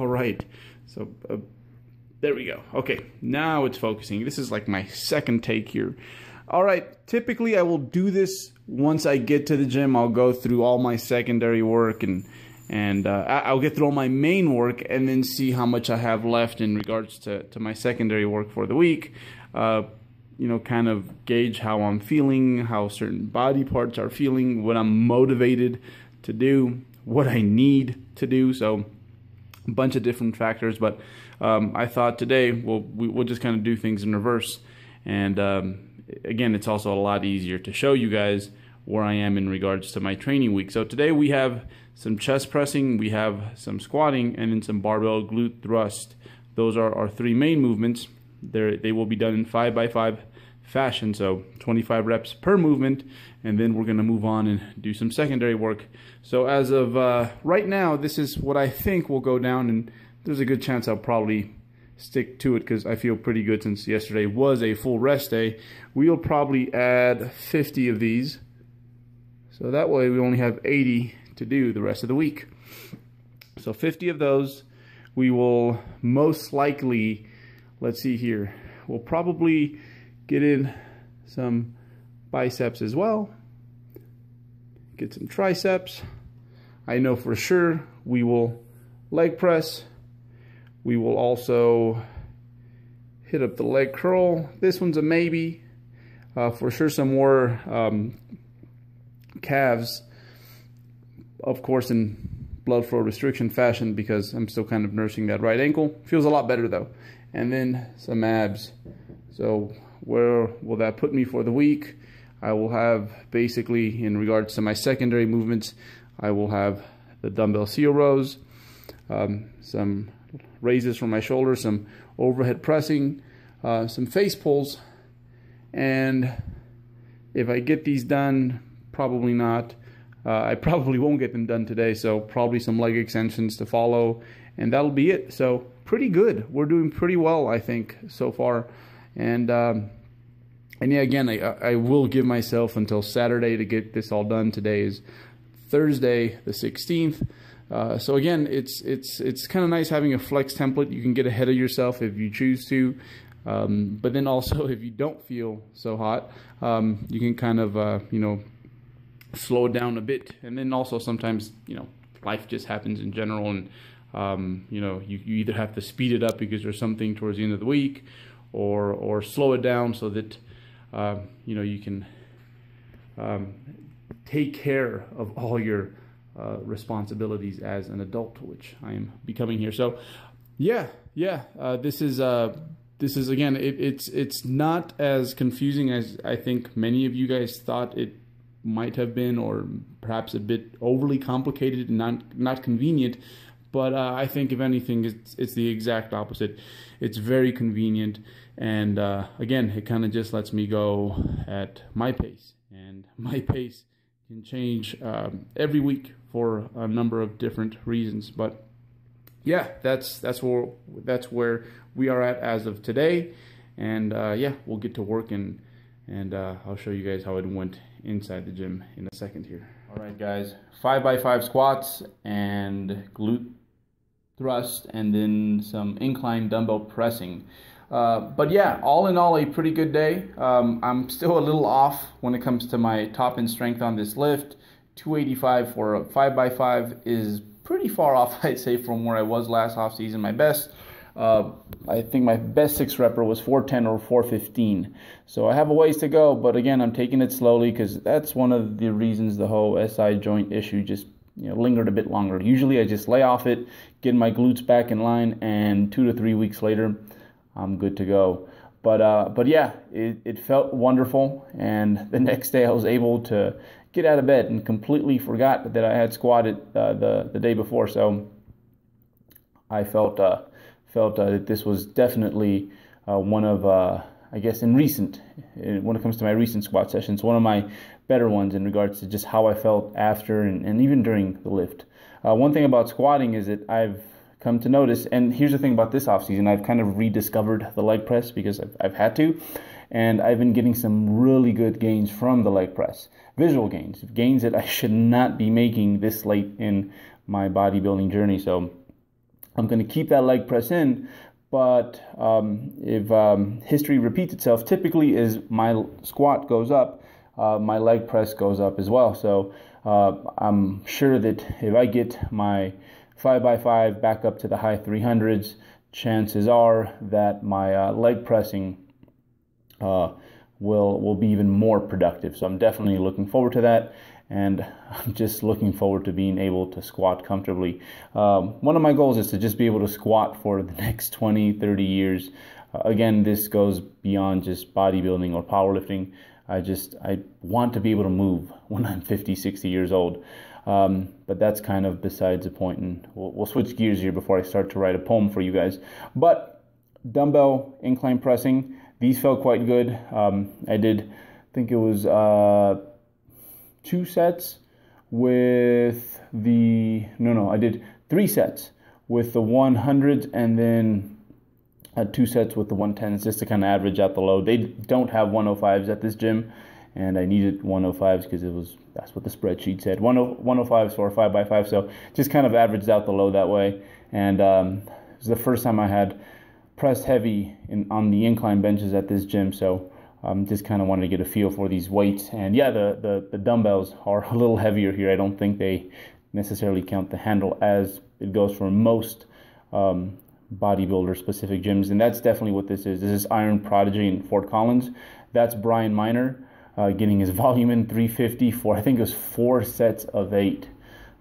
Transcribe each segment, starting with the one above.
All right, so there we go. Okay, now it's focusing. This is like my second take here. All right, typically I will do this once I get to the gym. I'll go through all my secondary work and I'll get through all my main work and then see how much I have left in regards to my secondary work for the week. You know, kind of gauge how I'm feeling, how certain body parts are feeling, what I'm motivated to do, what I need to do. So a bunch of different factors, but I thought today we'll just kind of do things in reverse. And again, it's also a lot easier to show you guys where I am in regards to my training week. So today we have some chest pressing, we have some squatting, and then some barbell glute thrust. Those are our three main movements. They will be done in 5x5 fashion, so 25 reps per movement, and then we're going to move on and do some secondary work. So as of right now, this is what I think will go down, and there's a good chance I'll probably stick to it because I feel pretty good since yesterday was a full rest day. We'll probably add 50 of these, so that way we only have 80 to do the rest of the week. So 50 of those. We will most likely, let's see here, we'll probably get in some biceps as well, get some triceps. I know for sure we will leg press. We will also hit up the leg curl. This one's a maybe. For sure some more calves, of course in blood flow restriction fashion because I'm still kind of nursing that right ankle. Feels a lot better though. And then some abs. So where will that put me for the week? I will have basically, in regards to my secondary movements, I will have the dumbbell seal rows, some raises from my shoulders, some overhead pressing, some face pulls, and if I get these done, probably not. I probably won't get them done today, so probably some leg extensions to follow, and that'll be it. So pretty good. We're doing pretty well, I think, so far. And yeah, again, I will give myself until Saturday to get this all done. Today is Thursday, the 16th. So again, it's kind of nice having a flex template. You can get ahead of yourself if you choose to. But then also, if you don't feel so hot, you can kind of, you know, slow it down a bit. And then also sometimes, you know, life just happens in general, and you know, you either have to speed it up because there's something towards the end of the week, or slow it down so that you know, you can take care of all your responsibilities as an adult, which I am becoming here. So yeah, this is again, it's not as confusing as I think many of you guys thought it might have been, or perhaps a bit overly complicated and not convenient. But I think, if anything, it's the exact opposite. It's very convenient, and again, it kind of just lets me go at my pace, and my pace can change every week for a number of different reasons. But yeah, that's where we are at as of today, and yeah, we'll get to work, and I'll show you guys how it went inside the gym in a second here. All right, guys, 5x5 squats and glute thrust, and then some incline dumbbell pressing. But yeah, all in all, a pretty good day. I'm still a little off when it comes to my top end strength on this lift. 285 for a 5x5 is pretty far off, I'd say, from where I was last off season. My best, I think my best 6 repper was 410 or 415. So I have a ways to go, but again, I'm taking it slowly because that's one of the reasons the whole SI joint issue just, you know, lingered a bit longer. Usually I just lay off it, get my glutes back in line, and 2 to 3 weeks later, I'm good to go. But yeah, it felt wonderful, and the next day I was able to get out of bed and completely forgot that I had squatted the day before. So I felt that this was definitely one of, I guess, when it comes to my recent squat sessions, one of my better ones in regards to just how I felt after and even during the lift. One thing about squatting is that I've come to notice, and here's the thing about this offseason, I've kind of rediscovered the leg press because I've had to, and I've been getting some really good gains from the leg press. Visual gains that I should not be making this late in my bodybuilding journey. So I'm going to keep that leg press in. But if history repeats itself, typically is my squat goes up, my leg press goes up as well. So I'm sure that if I get my 5x5 back up to the high 300s, chances are that my leg pressing will be even more productive. So I'm definitely looking forward to that, and I'm just looking forward to being able to squat comfortably. One of my goals is to just be able to squat for the next 20, 30 years. Again, this goes beyond just bodybuilding or powerlifting. I want to be able to move when I'm 50, 60 years old. But that's kind of besides the point, and we'll switch gears here before I start to write a poem for you guys. But dumbbell incline pressing, these felt quite good. I did, I think it was 2 sets with the, I did 3 sets with the 100s, and then 2 sets with the 110s, just to kind of average out the load. They don't have 105s at this gym, and I needed 105s because that's what the spreadsheet said. 105s for a 5x5, so just kind of averaged out the load that way. And it was the first time I had pressed heavy on the incline benches at this gym, so just kind of wanted to get a feel for these weights. And yeah, the dumbbells are a little heavier here. I don't think they necessarily count the handle as it goes for most bodybuilder specific gyms, and that's definitely what this is. This is Iron Prodigy in Fort Collins. That's Brian Miner getting his volume in 350 for, I think it was 4 sets of 8.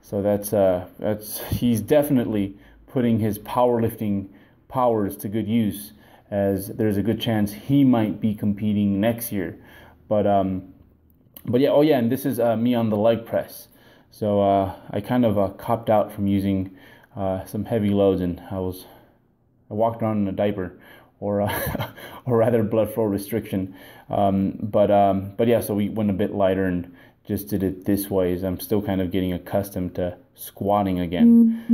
So that's he's definitely putting his powerlifting powers to good use, as there's a good chance he might be competing next year. But yeah, oh yeah, and this is me on the leg press. So I kind of copped out from using some heavy loads, and I walked around in a diaper, or rather blood flow restriction. But yeah, so we went a bit lighter and just did it this way, as I'm still kind of getting accustomed to squatting again.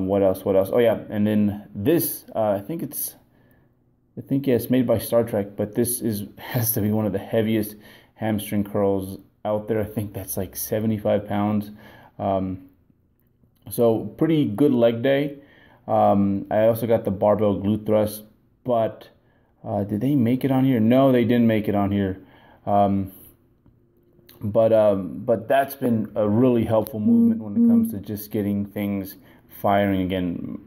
What else? Oh yeah, and then this, I think it's made by Star Trek, but this has to be one of the heaviest hamstring curls out there. I think that's like 75 pounds. So pretty good leg day. I also got the barbell glute thrust, but did they make it on here? No, they didn't make it on here. But that's been a really helpful movement when it comes to just getting things firing again.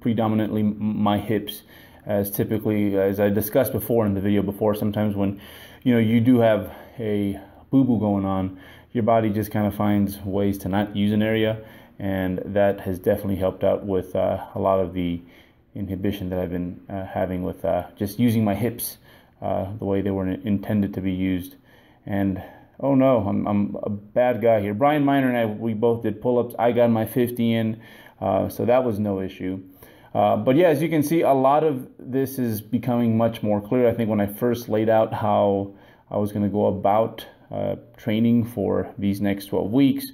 Predominantly my hips, as typically, as I discussed before in the video before, sometimes when you do have a boo-boo going on, your body just kind of finds ways to not use an area, and that has definitely helped out with a lot of the inhibition that I've been having with just using my hips the way they were intended to be used. And oh no, I'm a bad guy here. Brian Miner and I, we both did pull-ups. I got my 50 in, so that was no issue. But yeah, as you can see, a lot of this is becoming much more clear. I think when I first laid out how I was going to go about training for these next 12 weeks,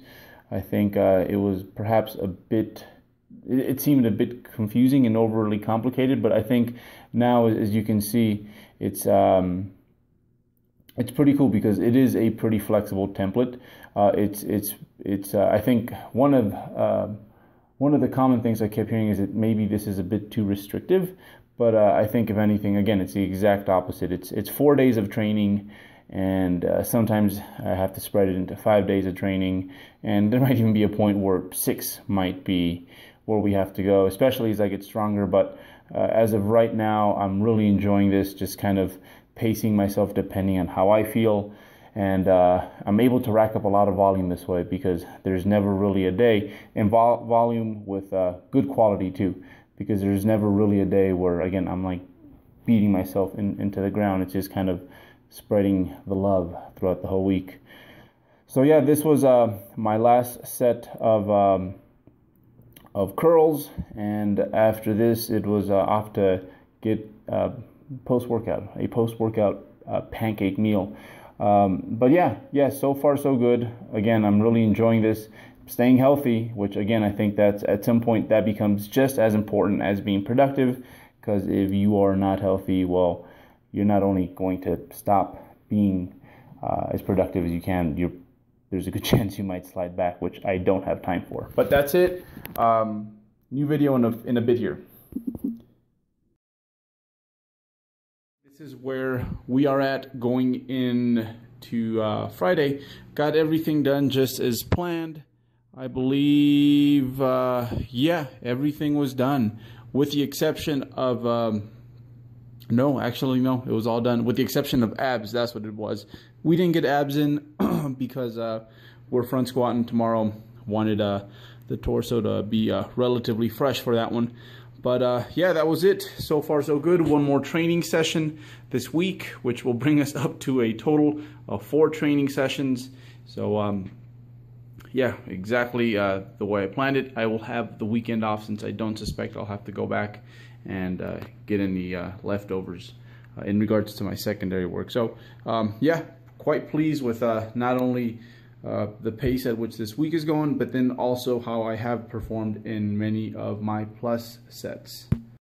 I think it was perhaps it seemed a bit confusing and overly complicated. But I think now, as you can see, it's pretty cool because it is a pretty flexible template. It's I think one of the common things I kept hearing is that maybe this is a bit too restrictive, but I think if anything, again, it's the exact opposite. It's 4 days of training, and sometimes I have to spread it into 5 days of training, and there might even be a point where 6 might be where we have to go, especially as I get stronger. But as of right now, I'm really enjoying this, just kind of pacing myself depending on how I feel. And I'm able to rack up a lot of volume this way because there's never really a day, and volume with good quality too, because there's never really a day where, again, I'm like beating myself into the ground. It's just kind of spreading the love throughout the whole week. So yeah, this was my last set of curls, and after this it was off to get a post-workout pancake meal. But yeah, so far so good. Again, I'm really enjoying this, staying healthy, which again, I think that's at some point that becomes just as important as being productive, because if you are not healthy, well, you're not only going to stop being as productive as you can, there's a good chance you might slide back, which I don't have time for. But that's it. new video in a bit here. This is where we are at going into Friday. Got everything done just as planned. I believe, yeah, everything was done with the exception of, no, actually, no, it was all done with the exception of abs. That's what it was. We didn't get abs in because we're front squatting tomorrow. Wanted the torso to be relatively fresh for that one. But yeah, that was it. So far, so good. One more training session this week, which will bring us up to a total of 4 training sessions. So, yeah, exactly the way I planned it. I will have the weekend off since I don't suspect I'll have to go back and get any leftovers in regards to my secondary work. So, yeah, quite pleased with not only the pace at which this week is going, but then also how I have performed in many of my plus sets.